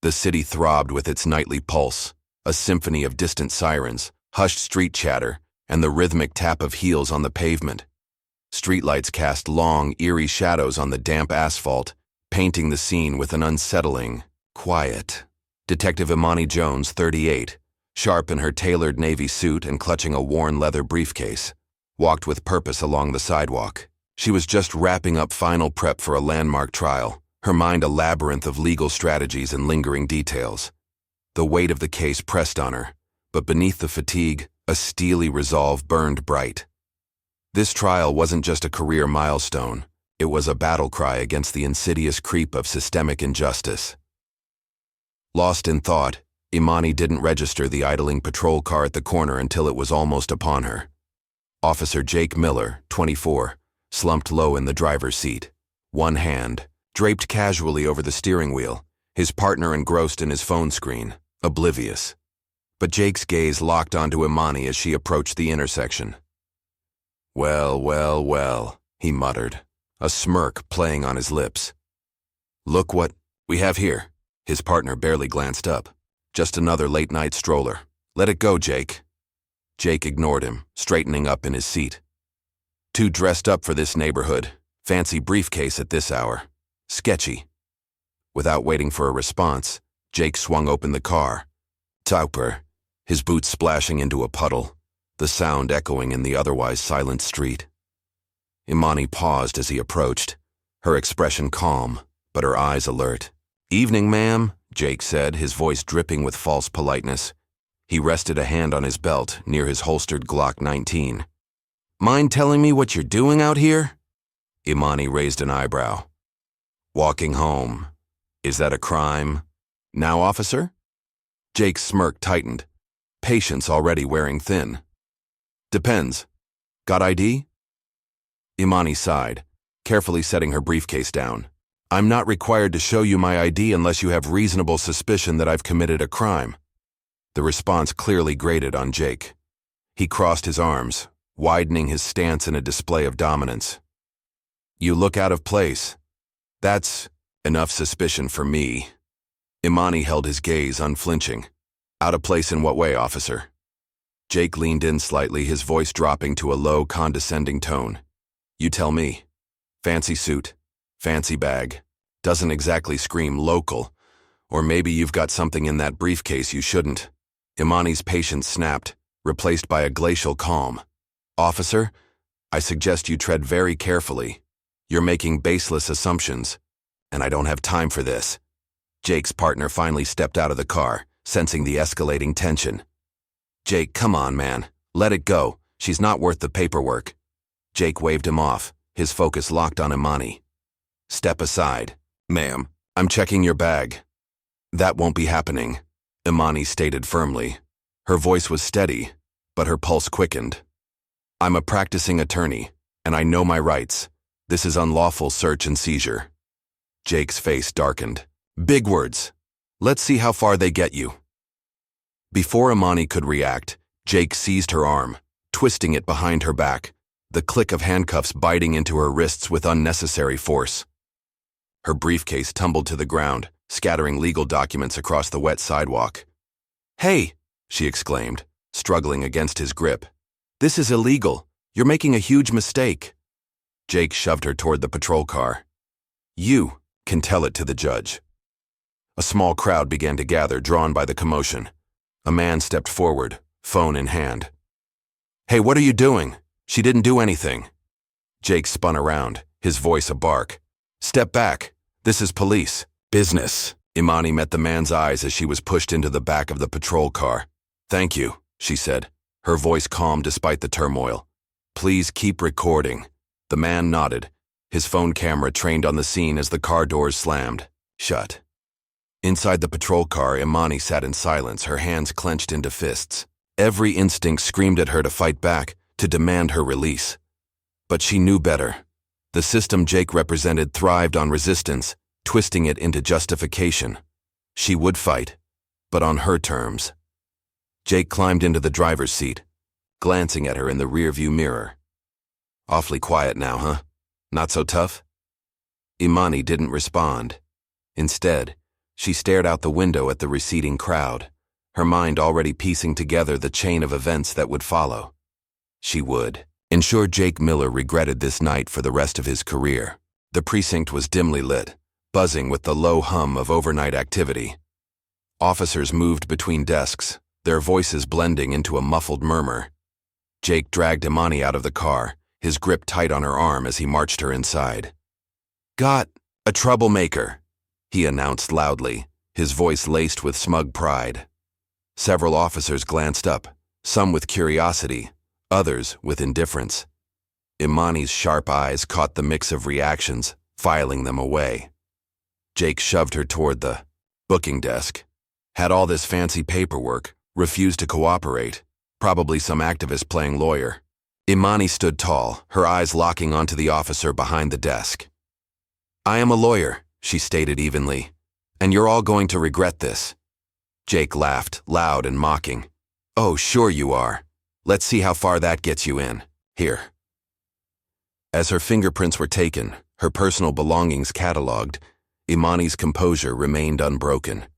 The city throbbed with its nightly pulse, a symphony of distant sirens, hushed street chatter, and the rhythmic tap of heels on the pavement. Streetlights cast long, eerie shadows on the damp asphalt, painting the scene with an unsettling quiet. Detective Imani Jones, 38, sharp in her tailored navy suit and clutching a worn leather briefcase, walked with purpose along the sidewalk. She was just wrapping up final prep for a landmark trial, her mind a labyrinth of legal strategies and lingering details. The weight of the case pressed on her, but beneath the fatigue, a steely resolve burned bright. This trial wasn't just a career milestone, it was a battle cry against the insidious creep of systemic injustice. Lost in thought, Imani didn't register the idling patrol car at the corner until it was almost upon her. Officer Jake Miller, 24, slumped low in the driver's seat, one hand draped casually over the steering wheel, his partner engrossed in his phone screen, oblivious. But Jake's gaze locked onto Imani as she approached the intersection. "Well, well, well," he muttered, a smirk playing on his lips. "Look what we have here." His partner barely glanced up. "Just another late-night stroller. Let it go, Jake." Jake ignored him, straightening up in his seat. "Too dressed up for this neighborhood. Fancy briefcase at this hour. Sketchy." Without waiting for a response, Jake swung open the car. Tauper, his boots splashing into a puddle, the sound echoing in the otherwise silent street. Imani paused as he approached, her expression calm, but her eyes alert. "Evening, ma'am," Jake said, his voice dripping with false politeness. He rested a hand on his belt near his holstered Glock 19. "Mind telling me what you're doing out here?" Imani raised an eyebrow. "Walking home. Is that a crime? Now, officer?" Jake's smirk tightened, patience already wearing thin. "Depends. Got ID?" Imani sighed, carefully setting her briefcase down. "I'm not required to show you my ID unless you have reasonable suspicion that I've committed a crime." The response clearly grated on Jake. He crossed his arms, widening his stance in a display of dominance. "You look out of place. That's enough suspicion for me." Imani held his gaze unflinching. "Out of place in what way, officer?" Jake leaned in slightly, his voice dropping to a low, condescending tone. "You tell me. Fancy suit. Fancy bag. Doesn't exactly scream local. Or maybe you've got something in that briefcase you shouldn't." Imani's patience snapped, replaced by a glacial calm. "Officer, I suggest you tread very carefully. You're making baseless assumptions, and I don't have time for this." Jake's partner finally stepped out of the car, sensing the escalating tension. "Jake, come on, man. Let it go. She's not worth the paperwork." Jake waved him off, his focus locked on Imani. "Step aside. Ma'am, I'm checking your bag." "That won't be happening," Imani stated firmly. Her voice was steady, but her pulse quickened. "I'm a practicing attorney, and I know my rights. This is unlawful search and seizure." Jake's face darkened. "Big words. Let's see how far they get you." Before Imani could react, Jake seized her arm, twisting it behind her back, the click of handcuffs biting into her wrists with unnecessary force. Her briefcase tumbled to the ground, scattering legal documents across the wet sidewalk. "Hey," she exclaimed, struggling against his grip. "This is illegal. You're making a huge mistake." Jake shoved her toward the patrol car. "You can tell it to the judge." A small crowd began to gather, drawn by the commotion. A man stepped forward, phone in hand. "Hey, what are you doing? She didn't do anything." Jake spun around, his voice a bark. "Step back. This is police. Business." Imani met the man's eyes as she was pushed into the back of the patrol car. "Thank you," she said, her voice calm despite the turmoil. "Please keep recording." The man nodded, his phone camera trained on the scene as the car doors slammed shut. Inside the patrol car, Imani sat in silence, her hands clenched into fists. Every instinct screamed at her to fight back, to demand her release. But she knew better. The system Jake represented thrived on resistance, twisting it into justification. She would fight, but on her terms. Jake climbed into the driver's seat, glancing at her in the rearview mirror. "Awfully quiet now, huh? Not so tough?" Imani didn't respond. Instead, She stared out the window at the receding crowd, her mind already piecing together the chain of events that would follow. She would ensure Jake Miller regretted this night for the rest of his career. The precinct was dimly lit, buzzing with the low hum of overnight activity. Officers moved between desks, their voices blending into a muffled murmur. Jake dragged Imani out of the car, his grip tight on her arm as he marched her inside. "Got a troublemaker," he announced loudly, his voice laced with smug pride. Several officers glanced up, some with curiosity, others with indifference. Imani's sharp eyes caught the mix of reactions, filing them away. Jake shoved her toward the booking desk. Had all this fancy paperwork, refused to cooperate, probably some activist playing lawyer. Imani stood tall, her eyes locking onto the officer behind the desk. "I am a lawyer," she stated evenly, "and you're all going to regret this." Jake laughed, loud and mocking. "Oh, sure you are. Let's see how far that gets you in. Here." As her fingerprints were taken, her personal belongings catalogued, Imani's composure remained unbroken.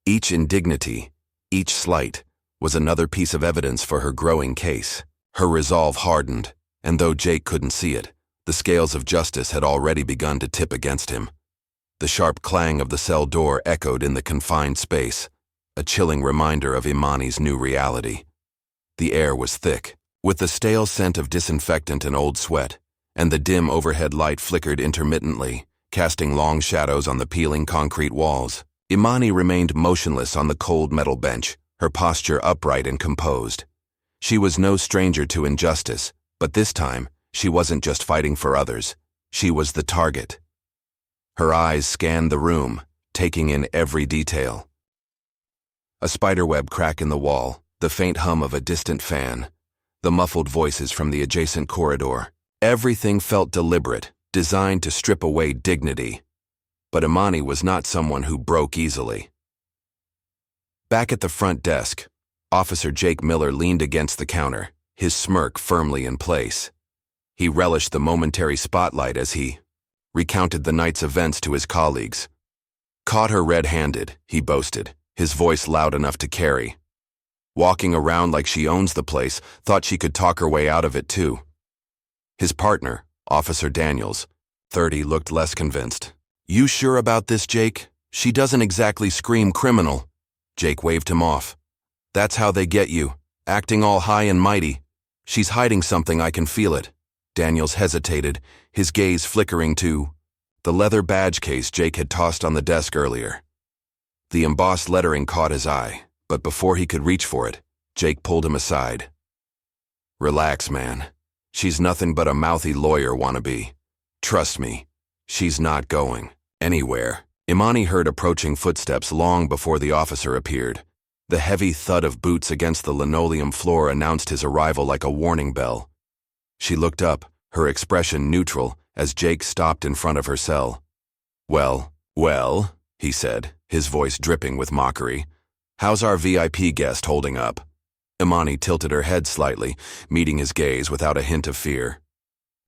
Each indignity, each slight, was another piece of evidence for her growing case. Her resolve hardened, and though Jake couldn't see it, the scales of justice had already begun to tip against him. The sharp clang of the cell door echoed in the confined space, a chilling reminder of Imani's new reality. The air was thick, with the stale scent of disinfectant and old sweat, and the dim overhead light flickered intermittently, casting long shadows on the peeling concrete walls. Imani remained motionless on the cold metal bench, her posture upright and composed. She was no stranger to injustice, but this time, she wasn't just fighting for others. She was the target. Her eyes scanned the room, taking in every detail. A spiderweb crack in the wall, the faint hum of a distant fan, the muffled voices from the adjacent corridor. Everything felt deliberate, designed to strip away dignity. But Imani was not someone who broke easily. Back at the front desk, Officer Jake Miller leaned against the counter, his smirk firmly in place. He relished the momentary spotlight as he recounted the night's events to his colleagues. "Caught her red-handed," he boasted, his voice loud enough to carry. "Walking around like she owns the place, thought she could talk her way out of it too." His partner, Officer Daniels, 30, looked less convinced. "You sure about this, Jake? She doesn't exactly scream criminal." Jake waved him off. "That's how they get you, acting all high and mighty. She's hiding something, I can feel it." Daniels hesitated, his gaze flickering to the leather badge case Jake had tossed on the desk earlier. The embossed lettering caught his eye, but before he could reach for it, Jake pulled him aside. "Relax, man. She's nothing but a mouthy lawyer wannabe. Trust me, she's not going anywhere." Imani heard approaching footsteps long before the officer appeared. The heavy thud of boots against the linoleum floor announced his arrival like a warning bell. She looked up, her expression neutral, as Jake stopped in front of her cell. Well, he said, his voice dripping with mockery. "How's our VIP guest holding up?" Imani tilted her head slightly, meeting his gaze without a hint of fear.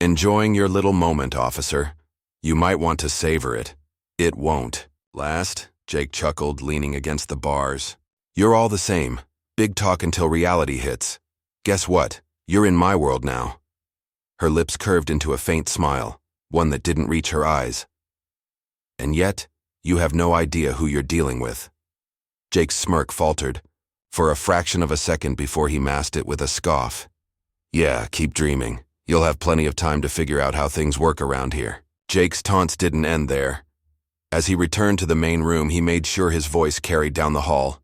"Enjoying your little moment, officer. You might want to savor it. It won't last," Jake chuckled, leaning against the bars. "You're all the same. Big talk until reality hits. Guess what? You're in my world now." Her lips curved into a faint smile, one that didn't reach her eyes. "And yet, you have no idea who you're dealing with." Jake's smirk faltered, for a fraction of a second before he masked it with a scoff. "Yeah, keep dreaming. You'll have plenty of time to figure out how things work around here." Jake's taunts didn't end there. As he returned to the main room, he made sure his voice carried down the hall.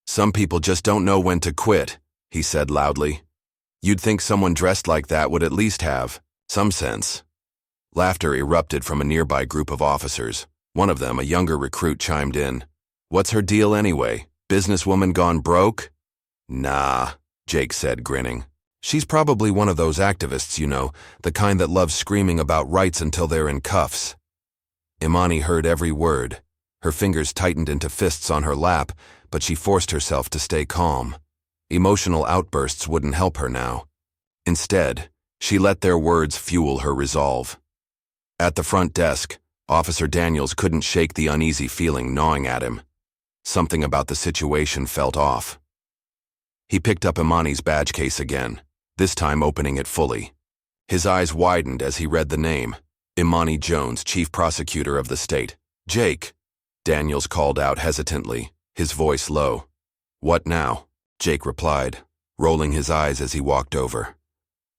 "Some people just don't know when to quit," he said loudly. "You'd think someone dressed like that would at least have some sense." Laughter erupted from a nearby group of officers. One of them, a younger recruit, chimed in. "What's her deal anyway? Businesswoman gone broke?" "Nah," Jake said, grinning. "She's probably one of those activists, you know, the kind that loves screaming about rights until they're in cuffs." Imani heard every word. Her fingers tightened into fists on her lap, but she forced herself to stay calm. Emotional outbursts wouldn't help her now. Instead, she let their words fuel her resolve. At the front desk, Officer Daniels couldn't shake the uneasy feeling gnawing at him. Something about the situation felt off. He picked up Imani's badge case again, this time opening it fully. His eyes widened as he read the name, Imani Jones, Chief Prosecutor of the state. Jake, Daniels called out hesitantly, his voice low. What now? Jake replied, rolling his eyes as he walked over.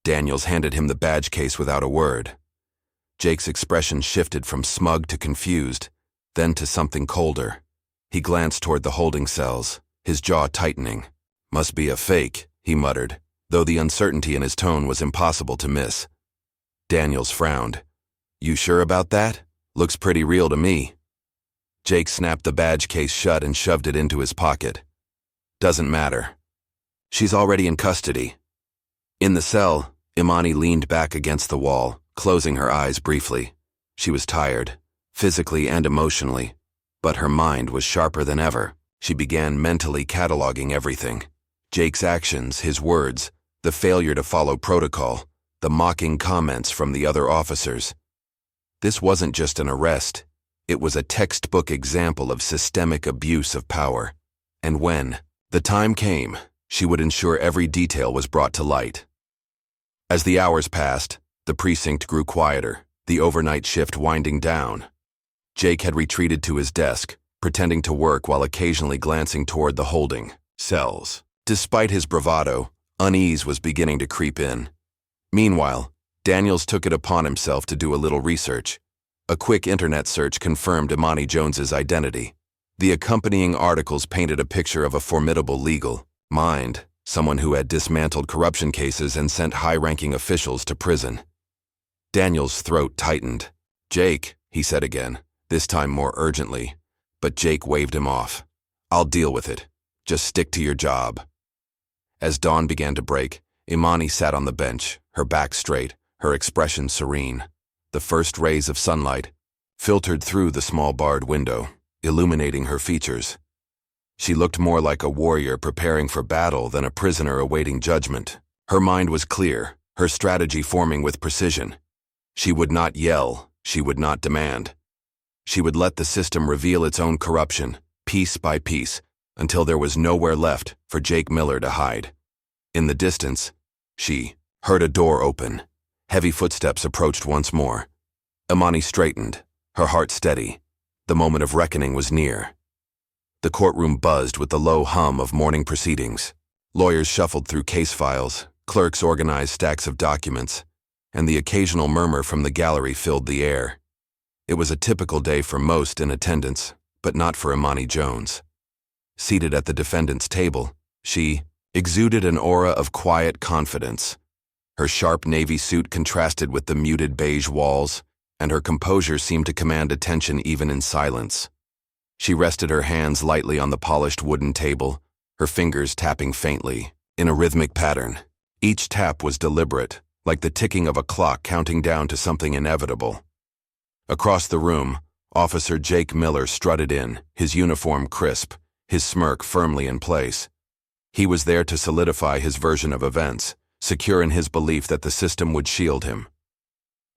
Daniels handed him the badge case without a word. Jake's expression shifted from smug to confused, then to something colder. He glanced toward the holding cells, his jaw tightening. Must be a fake, he muttered, though the uncertainty in his tone was impossible to miss. Daniels frowned. You sure about that? Looks pretty real to me. Jake snapped the badge case shut and shoved it into his pocket. Doesn't matter. She's already in custody. In the cell, Imani leaned back against the wall, closing her eyes briefly. She was tired, physically and emotionally, but her mind was sharper than ever. She began mentally cataloging everything. Jake's actions, his words, the failure to follow protocol, the mocking comments from the other officers. This wasn't just an arrest. It was a textbook example of systemic abuse of power. And when the time came, she would ensure every detail was brought to light. As the hours passed, the precinct grew quieter, the overnight shift winding down. Jake had retreated to his desk, pretending to work while occasionally glancing toward the holding cells. Despite his bravado, unease was beginning to creep in. Meanwhile, Daniels took it upon himself to do a little research. A quick internet search confirmed Imani Jones's identity. The accompanying articles painted a picture of a formidable legal mind, someone who had dismantled corruption cases and sent high-ranking officials to prison. Daniels' throat tightened. Jake, he said again, this time more urgently, but Jake waved him off. I'll deal with it. Just stick to your job. As dawn began to break, Imani sat on the bench, her back straight, her expression serene. The first rays of sunlight filtered through the small barred window, illuminating her features. She looked more like a warrior preparing for battle than a prisoner awaiting judgment. Her mind was clear, her strategy forming with precision. She would not yell, she would not demand. She would let the system reveal its own corruption, piece by piece, until there was nowhere left for Jake Miller to hide. In the distance, she heard a door open. Heavy footsteps approached once more. Imani straightened, her heart steady. The moment of reckoning was near. The courtroom buzzed with the low hum of morning proceedings. Lawyers shuffled through case files, clerks organized stacks of documents, and the occasional murmur from the gallery filled the air. It was a typical day for most in attendance, but not for Imani Jones. Seated at the defendant's table, she exuded an aura of quiet confidence. Her sharp navy suit contrasted with the muted beige walls, and her composure seemed to command attention even in silence. She rested her hands lightly on the polished wooden table, her fingers tapping faintly, in a rhythmic pattern. Each tap was deliberate, like the ticking of a clock counting down to something inevitable. Across the room, Officer Jake Miller strutted in, his uniform crisp, his smirk firmly in place. He was there to solidify his version of events, secure in his belief that the system would shield him.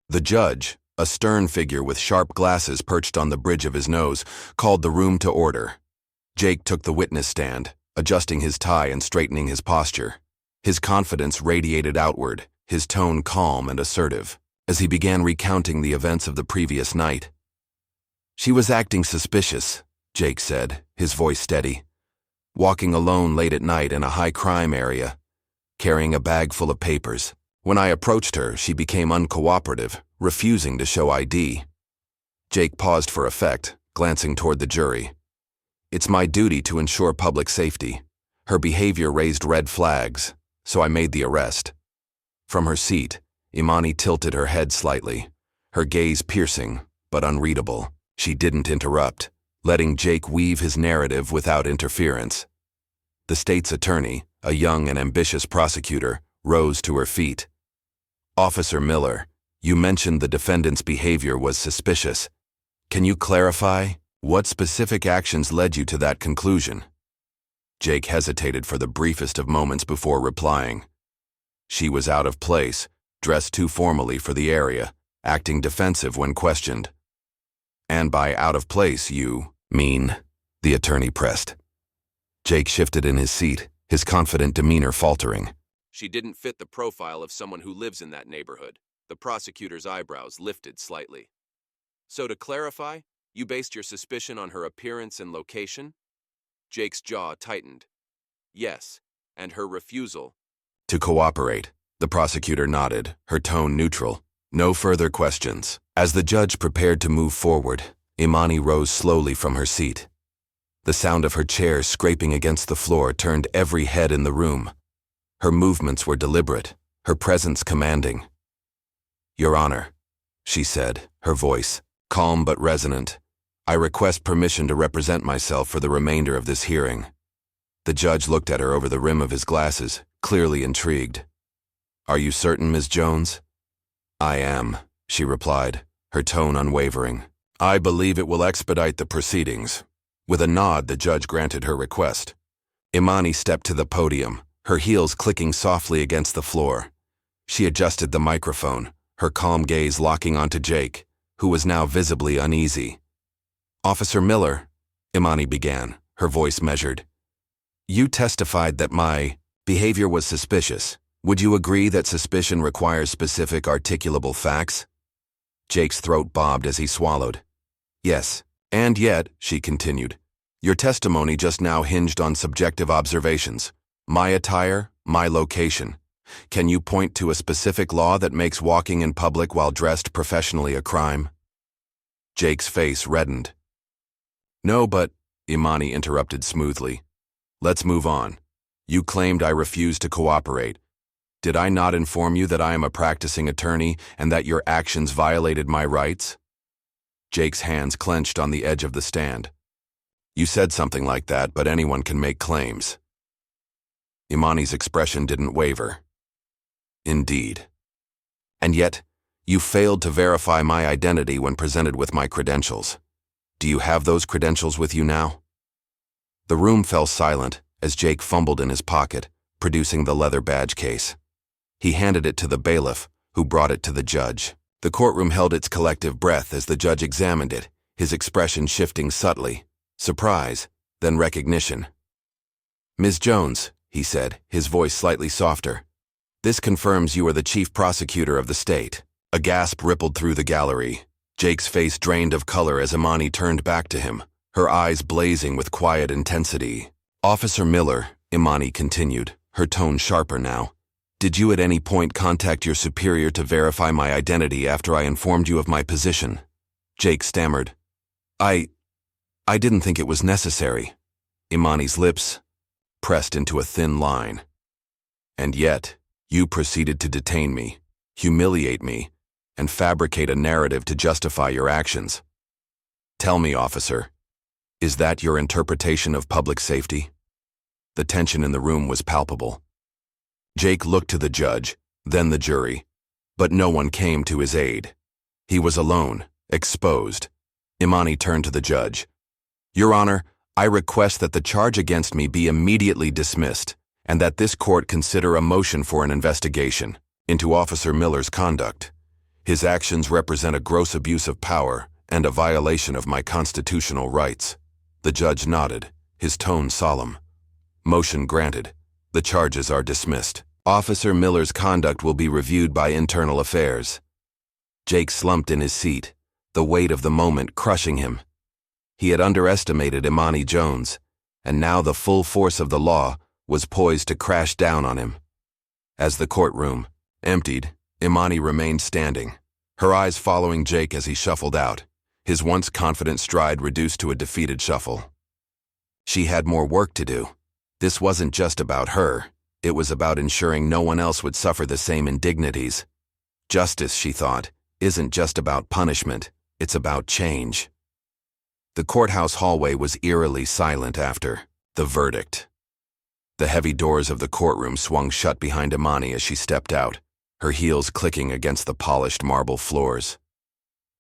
The judge, a stern figure with sharp glasses perched on the bridge of his nose, called the room to order. Jake took the witness stand, adjusting his tie and straightening his posture. His confidence radiated outward, his tone calm and assertive, as he began recounting the events of the previous night. She was acting suspicious, Jake said, his voice steady. Walking alone late at night in a high-crime area, carrying a bag full of papers. When I approached her, she became uncooperative, refusing to show ID. Jake paused for effect, glancing toward the jury. It's my duty to ensure public safety. Her behavior raised red flags, so I made the arrest. From her seat, Imani tilted her head slightly, her gaze piercing, but unreadable. She didn't interrupt, letting Jake weave his narrative without interference. The state's attorney, a young and ambitious prosecutor, rose to her feet. Officer Miller, you mentioned the defendant's behavior was suspicious. Can you clarify what specific actions led you to that conclusion? Jake hesitated for the briefest of moments before replying. She was out of place, dressed too formally for the area, acting defensive when questioned. And by out of place, you mean, the attorney pressed. Jake shifted in his seat, his confident demeanor faltering. She didn't fit the profile of someone who lives in that neighborhood. The prosecutor's eyebrows lifted slightly. So to clarify, you based your suspicion on her appearance and location? Jake's jaw tightened. Yes, and her refusal. To cooperate, the prosecutor nodded, her tone neutral. No further questions. As the judge prepared to move forward, Imani rose slowly from her seat. The sound of her chair scraping against the floor turned every head in the room. Her movements were deliberate, her presence commanding. "Your Honor," she said, her voice calm but resonant, "I request permission to represent myself for the remainder of this hearing." The judge looked at her over the rim of his glasses, clearly intrigued. "Are you certain, Ms. Jones?" "I am," she replied, her tone unwavering. "I believe it will expedite the proceedings." With a nod, the judge granted her request. Imani stepped to the podium, her heels clicking softly against the floor. She adjusted the microphone, her calm gaze locking onto Jake, who was now visibly uneasy. "Officer Miller," Imani began, her voice measured. "You testified that my behavior was suspicious. Would you agree that suspicion requires specific articulable facts?" Jake's throat bobbed as he swallowed. "Yes. And yet," she continued, "your testimony just now hinged on subjective observations. My attire, my location. Can you point to a specific law that makes walking in public while dressed professionally a crime?" Jake's face reddened. "No, but," Imani interrupted smoothly. "Let's move on. You claimed I refused to cooperate. Did I not inform you that I am a practicing attorney and that your actions violated my rights?" Jake's hands clenched on the edge of the stand. "You said something like that, but anyone can make claims." Imani's expression didn't waver. "Indeed. And yet, you failed to verify my identity when presented with my credentials. Do you have those credentials with you now?" The room fell silent as Jake fumbled in his pocket, producing the leather badge case. He handed it to the bailiff, who brought it to the judge. The courtroom held its collective breath as the judge examined it, his expression shifting subtly. Surprise, then recognition. "Ms. Jones," he said, his voice slightly softer, "this confirms you are the chief prosecutor of the state." A gasp rippled through the gallery. Jake's face drained of color as Imani turned back to him, her eyes blazing with quiet intensity. "Officer Miller," Imani continued, her tone sharper now, "did you at any point contact your superior to verify my identity after I informed you of my position?" Jake stammered. I didn't think it was necessary." Imani's lips pressed into a thin line. "And yet, you proceeded to detain me, humiliate me, and fabricate a narrative to justify your actions. Tell me, officer, is that your interpretation of public safety?" The tension in the room was palpable. Jake looked to the judge, then the jury, but no one came to his aid. He was alone, exposed. Imani turned to the judge. "Your Honor, I request that the charge against me be immediately dismissed, and that this court consider a motion for an investigation into Officer Miller's conduct. His actions represent a gross abuse of power and a violation of my constitutional rights." The judge nodded, his tone solemn. "Motion granted. The charges are dismissed. Officer Miller's conduct will be reviewed by Internal Affairs." Jake slumped in his seat, the weight of the moment crushing him. He had underestimated Imani Jones, and now the full force of the law was poised to crash down on him. As the courtroom emptied, Imani remained standing, her eyes following Jake as he shuffled out, his once confident stride reduced to a defeated shuffle. She had more work to do. This wasn't just about her, it was about ensuring no one else would suffer the same indignities. Justice, she thought, isn't just about punishment, it's about change. The courthouse hallway was eerily silent after the verdict. The heavy doors of the courtroom swung shut behind Imani as she stepped out, her heels clicking against the polished marble floors.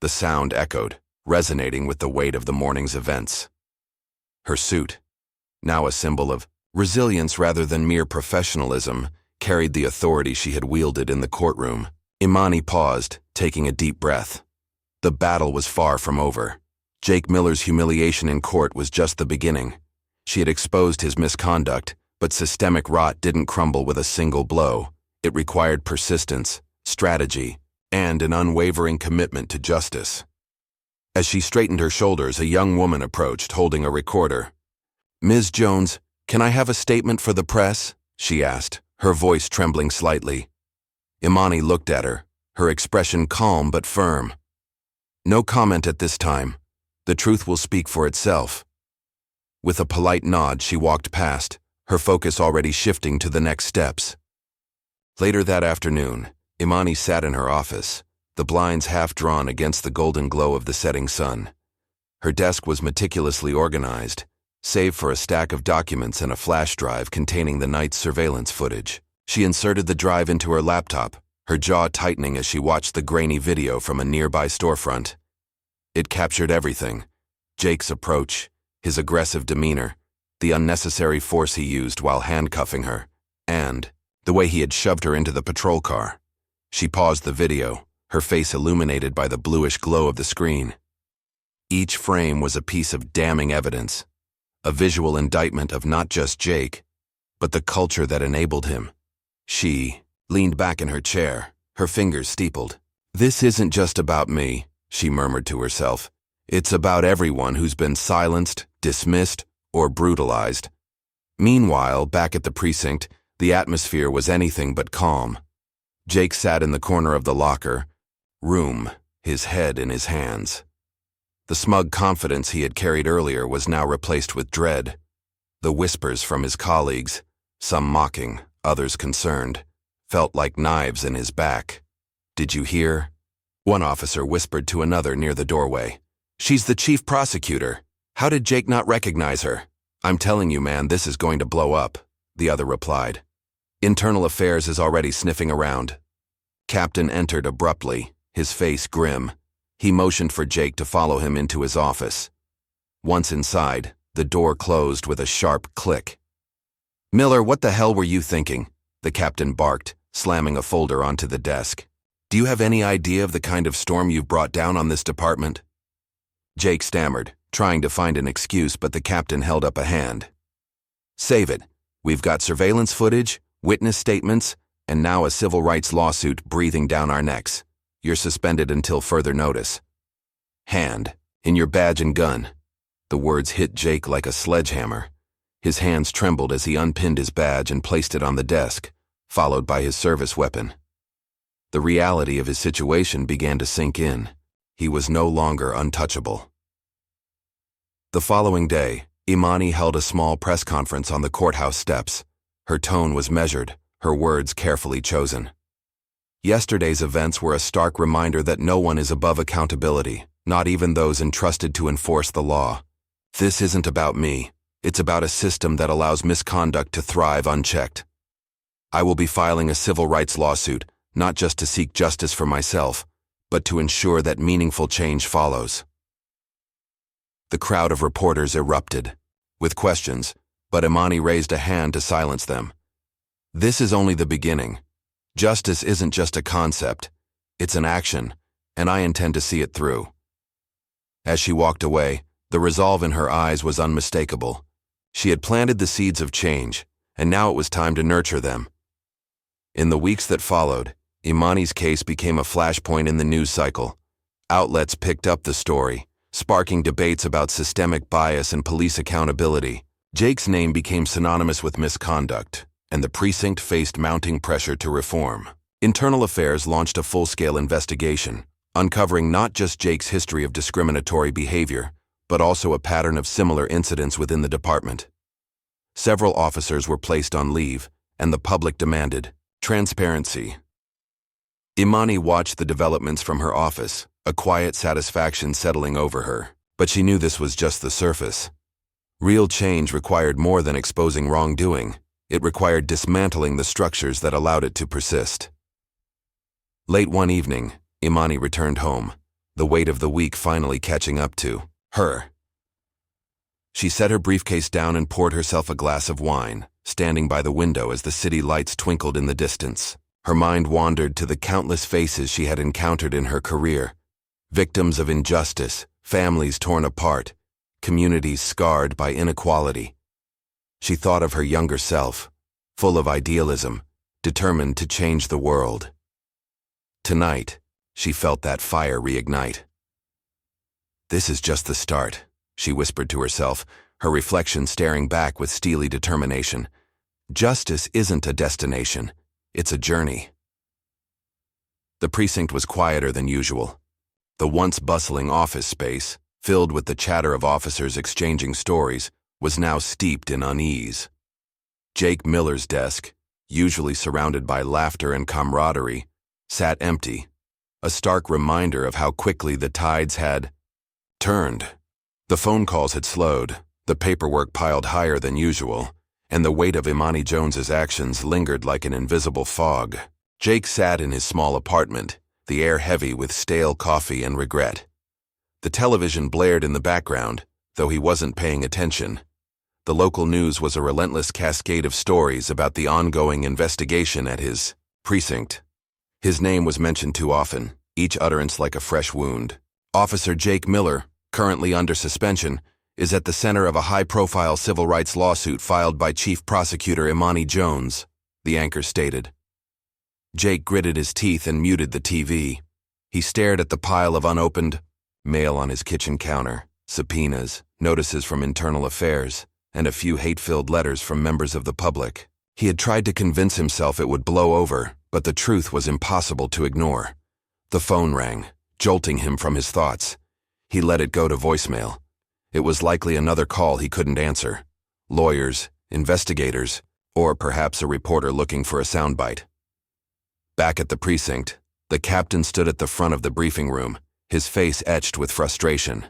The sound echoed, resonating with the weight of the morning's events. Her suit, now a symbol of resilience rather than mere professionalism, carried the authority she had wielded in the courtroom. Imani paused, taking a deep breath. The battle was far from over. Jake Miller's humiliation in court was just the beginning. She had exposed his misconduct, but systemic rot didn't crumble with a single blow. It required persistence, strategy, and an unwavering commitment to justice. As she straightened her shoulders, a young woman approached, holding a recorder. "Ms. Jones, can I have a statement for the press?" she asked, her voice trembling slightly. Imani looked at her, her expression calm but firm. "No comment at this time. The truth will speak for itself." With a polite nod, she walked past, her focus already shifting to the next steps. Later that afternoon, Imani sat in her office, the blinds half drawn against the golden glow of the setting sun. Her desk was meticulously organized, save for a stack of documents and a flash drive containing the night's surveillance footage. She inserted the drive into her laptop, her jaw tightening as she watched the grainy video from a nearby storefront. It captured everything: Jake's approach, his aggressive demeanor, the unnecessary force he used while handcuffing her, and the way he had shoved her into the patrol car. She paused the video, her face illuminated by the bluish glow of the screen. Each frame was a piece of damning evidence, a visual indictment of not just Jake, but the culture that enabled him. She leaned back in her chair, her fingers steepled. "This isn't just about me," she murmured to herself. "It's about everyone who's been silenced, dismissed, or brutalized." Meanwhile, back at the precinct, the atmosphere was anything but calm. Jake sat in the corner of the locker room, his head in his hands. The smug confidence he had carried earlier was now replaced with dread. The whispers from his colleagues, some mocking, others concerned, felt like knives in his back. "Did you hear?" One officer whispered to another near the doorway. "She's the chief prosecutor. How did Jake not recognize her?" "I'm telling you, man, this is going to blow up," the other replied. "Internal Affairs is already sniffing around." Captain entered abruptly, his face grim. He motioned for Jake to follow him into his office. Once inside, the door closed with a sharp click. "Miller, what the hell were you thinking?" the captain barked, slamming a folder onto the desk. "Do you have any idea of the kind of storm you've brought down on this department?" Jake stammered, trying to find an excuse, but the captain held up a hand. "Save it. We've got surveillance footage, witness statements, and now a civil rights lawsuit breathing down our necks. You're suspended until further notice." "Hand, in your badge and gun." The words hit Jake like a sledgehammer. His hands trembled as he unpinned his badge and placed it on the desk, followed by his service weapon. The reality of his situation began to sink in. He was no longer untouchable. The following day, Imani held a small press conference on the courthouse steps. Her tone was measured, her words carefully chosen. Yesterday's events were a stark reminder that no one is above accountability, not even those entrusted to enforce the law. "This isn't about me. It's about a system that allows misconduct to thrive unchecked. I will be filing a civil rights lawsuit, not just to seek justice for myself, but to ensure that meaningful change follows." The crowd of reporters erupted with questions, but Imani raised a hand to silence them. "This is only the beginning. Justice isn't just a concept, it's an action, and I intend to see it through." As she walked away, the resolve in her eyes was unmistakable. She had planted the seeds of change, and now it was time to nurture them. In the weeks that followed, Imani's case became a flashpoint in the news cycle. Outlets picked up the story, sparking debates about systemic bias and police accountability. Jake's name became synonymous with misconduct, and the precinct faced mounting pressure to reform. Internal Affairs launched a full-scale investigation, uncovering not just Jake's history of discriminatory behavior, but also a pattern of similar incidents within the department. Several officers were placed on leave, and the public demanded transparency. Imani watched the developments from her office, a quiet satisfaction settling over her, but she knew this was just the surface. Real change required more than exposing wrongdoing. It required dismantling the structures that allowed it to persist. Late one evening, Imani returned home, the weight of the week finally catching up to her. She set her briefcase down and poured herself a glass of wine, standing by the window as the city lights twinkled in the distance. Her mind wandered to the countless faces she had encountered in her career, victims of injustice, families torn apart, communities scarred by inequality. She thought of her younger self, full of idealism, determined to change the world. Tonight, she felt that fire reignite. "This is just the start," she whispered to herself, her reflection staring back with steely determination. Justice isn't a destination, it's a journey. The precinct was quieter than usual. The once bustling office space, filled with the chatter of officers exchanging stories, was now steeped in unease. Jake Miller's desk, usually surrounded by laughter and camaraderie, sat empty, a stark reminder of how quickly the tides had turned. The phone calls had slowed, the paperwork piled higher than usual, and the weight of Imani Jones's actions lingered like an invisible fog. Jake sat in his small apartment, the air heavy with stale coffee and regret. The television blared in the background, though he wasn't paying attention. The local news was a relentless cascade of stories about the ongoing investigation at his precinct. His name was mentioned too often, each utterance like a fresh wound. Officer Jake Miller, currently under suspension, is at the center of a high-profile civil rights lawsuit filed by Chief Prosecutor Imani Jones, the anchor stated. Jake gritted his teeth and muted the TV. He stared at the pile of unopened mail on his kitchen counter, subpoenas, notices from Internal Affairs, and a few hate-filled letters from members of the public. He had tried to convince himself it would blow over, but the truth was impossible to ignore. The phone rang, jolting him from his thoughts. He let it go to voicemail. It was likely another call he couldn't answer. Lawyers, investigators, or perhaps a reporter looking for a soundbite. Back at the precinct, the captain stood at the front of the briefing room, his face etched with frustration.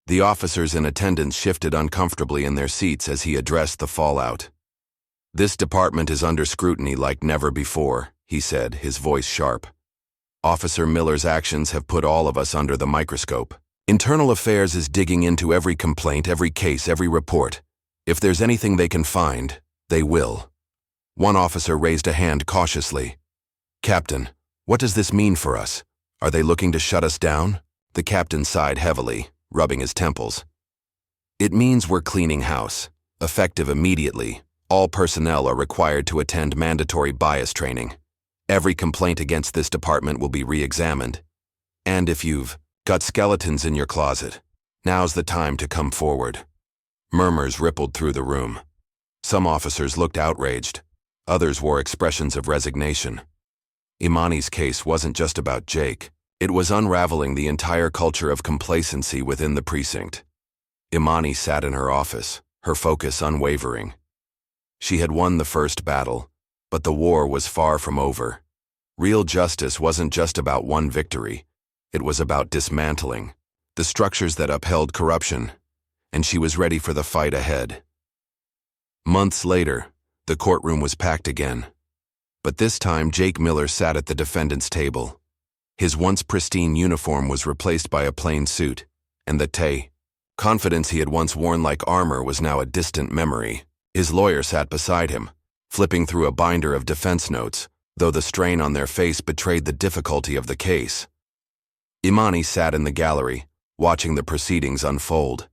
The officers in attendance shifted uncomfortably in their seats as he addressed the fallout. "This department is under scrutiny like never before," he said, his voice sharp. "Officer Miller's actions have put all of us under the microscope. Internal Affairs is digging into every complaint, every case, every report. If there's anything they can find, they will." One officer raised a hand cautiously. "Captain, what does this mean for us? Are they looking to shut us down?" The captain sighed heavily, rubbing his temples. "It means we're cleaning house. Effective immediately, all personnel are required to attend mandatory bias training. Every complaint against this department will be re-examined. And if you've got skeletons in your closet, now's the time to come forward." Murmurs rippled through the room. Some officers looked outraged. Others wore expressions of resignation. Imani's case wasn't just about Jake. It was unraveling the entire culture of complacency within the precinct. Imani sat in her office, her focus unwavering. She had won the first battle, but the war was far from over. Real justice wasn't just about one victory. It was about dismantling the structures that upheld corruption, and she was ready for the fight ahead. Months later, the courtroom was packed again. But this time Jake Miller sat at the defendant's table. His once pristine uniform was replaced by a plain suit, and the confidence he had once worn like armor was now a distant memory. His lawyer sat beside him, flipping through a binder of defense notes, though the strain on their face betrayed the difficulty of the case. Imani sat in the gallery, watching the proceedings unfold.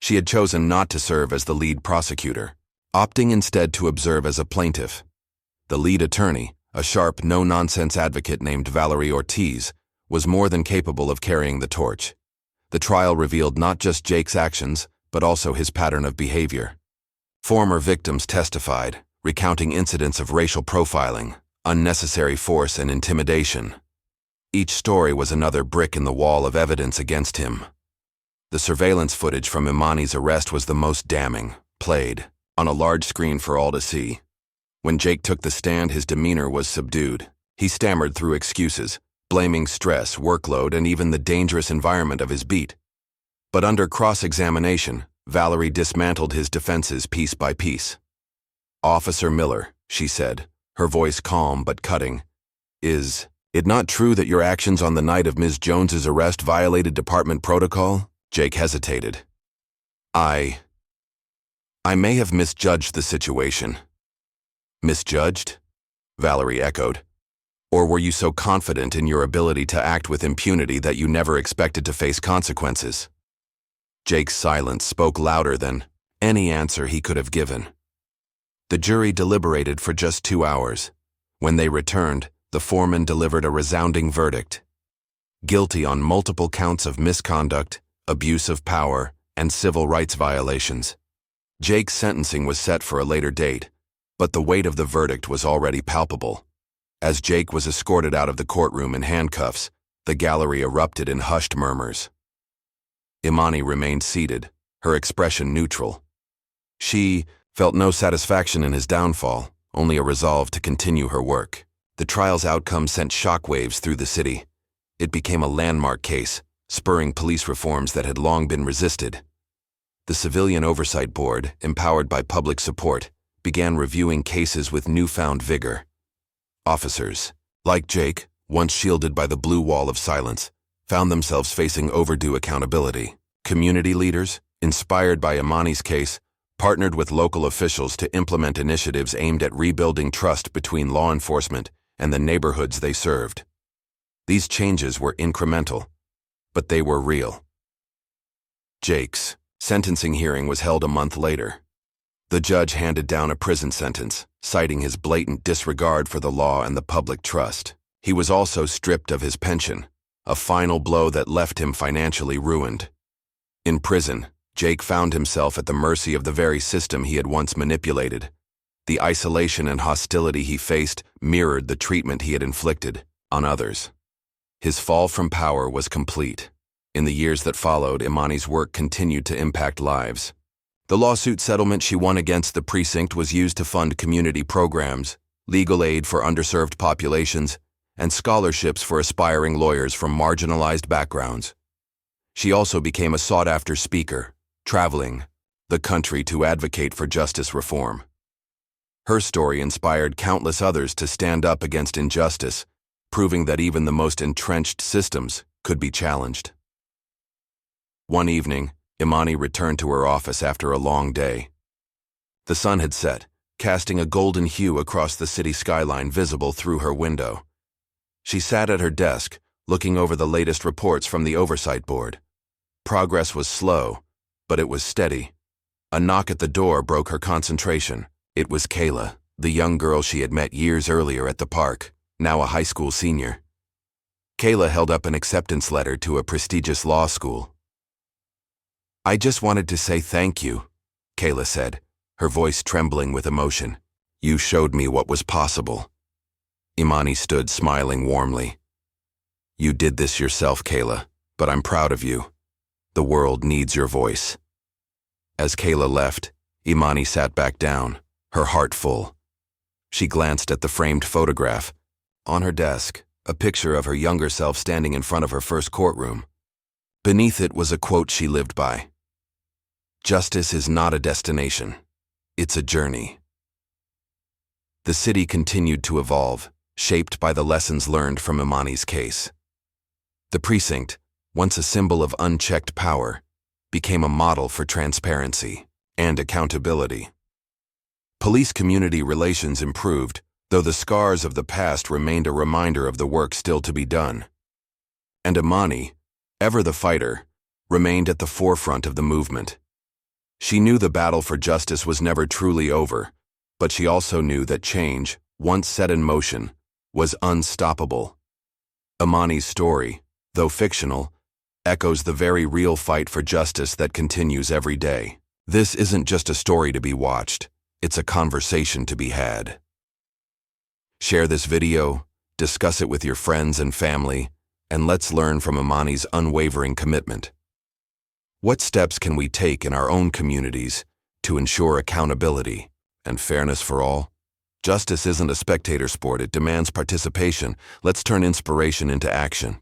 She had chosen not to serve as the lead prosecutor, opting instead to observe as a plaintiff. The lead attorney, a sharp, no-nonsense advocate named Valerie Ortiz, was more than capable of carrying the torch. The trial revealed not just Jake's actions, but also his pattern of behavior. Former victims testified, recounting incidents of racial profiling, unnecessary force, and intimidation. Each story was another brick in the wall of evidence against him. The surveillance footage from Imani's arrest was the most damning, played on a large screen for all to see. When Jake took the stand, his demeanor was subdued. He stammered through excuses, blaming stress, workload, and even the dangerous environment of his beat. But under cross-examination, Valerie dismantled his defenses piece by piece. "Officer Miller," she said, her voice calm but cutting, "is it not true that your actions on the night of Ms. Jones's arrest violated department protocol?" Jake hesitated. I may have misjudged the situation." "Misjudged?" Valerie echoed. Or were you so confident in your ability to act with impunity that you never expected to face consequences? Jake's silence spoke louder than any answer he could have given. The jury deliberated for just 2 hours. When they returned, the foreman delivered a resounding verdict. Guilty on multiple counts of misconduct, abuse of power, and civil rights violations. Jake's sentencing was set for a later date, but the weight of the verdict was already palpable. As Jake was escorted out of the courtroom in handcuffs, the gallery erupted in hushed murmurs. Imani remained seated, her expression neutral. She felt no satisfaction in his downfall, only a resolve to continue her work. The trial's outcome sent shockwaves through the city. It became a landmark case, spurring police reforms that had long been resisted. The Civilian Oversight Board, empowered by public support, began reviewing cases with newfound vigor. Officers, like Jake, once shielded by the blue wall of silence, found themselves facing overdue accountability. Community leaders, inspired by Imani's case, partnered with local officials to implement initiatives aimed at rebuilding trust between law enforcement and the neighborhoods they served. These changes were incremental, but they were real. Jake's sentencing hearing was held a month later. The judge handed down a prison sentence, citing his blatant disregard for the law and the public trust. He was also stripped of his pension, a final blow that left him financially ruined. In prison, Jake found himself at the mercy of the very system he had once manipulated. The isolation and hostility he faced mirrored the treatment he had inflicted on others. His fall from power was complete. In the years that followed, Imani's work continued to impact lives. The lawsuit settlement she won against the precinct was used to fund community programs, legal aid for underserved populations, and scholarships for aspiring lawyers from marginalized backgrounds. She also became a sought-after speaker, traveling the country to advocate for justice reform. Her story inspired countless others to stand up against injustice, proving that even the most entrenched systems could be challenged. One evening, Imani returned to her office after a long day. The sun had set, casting a golden hue across the city skyline visible through her window. She sat at her desk, looking over the latest reports from the Oversight Board. Progress was slow, but it was steady. A knock at the door broke her concentration. It was Kayla, the young girl she had met years earlier at the park, now a high school senior. Kayla held up an acceptance letter to a prestigious law school. "I just wanted to say thank you," Kayla said, her voice trembling with emotion. "You showed me what was possible." Imani stood smiling warmly. "You did this yourself, Kayla, but I'm proud of you. The world needs your voice." As Kayla left, Imani sat back down, her heart full. She glanced at the framed photograph. On her desk, a picture of her younger self standing in front of her first courtroom. Beneath it was a quote she lived by. "Justice is not a destination. It's a journey." The city continued to evolve, shaped by the lessons learned from Imani's case. The precinct, once a symbol of unchecked power, became a model for transparency and accountability. Police-community relations improved, though the scars of the past remained a reminder of the work still to be done. And Imani, ever the fighter, remained at the forefront of the movement. She knew the battle for justice was never truly over, but she also knew that change, once set in motion, was unstoppable. Imani's story, though fictional, echoes the very real fight for justice that continues every day. This isn't just a story to be watched, it's a conversation to be had. Share this video, discuss it with your friends and family, and let's learn from Imani's unwavering commitment. What steps can we take in our own communities to ensure accountability and fairness for all? Justice isn't a spectator sport, it demands participation. Let's turn inspiration into action.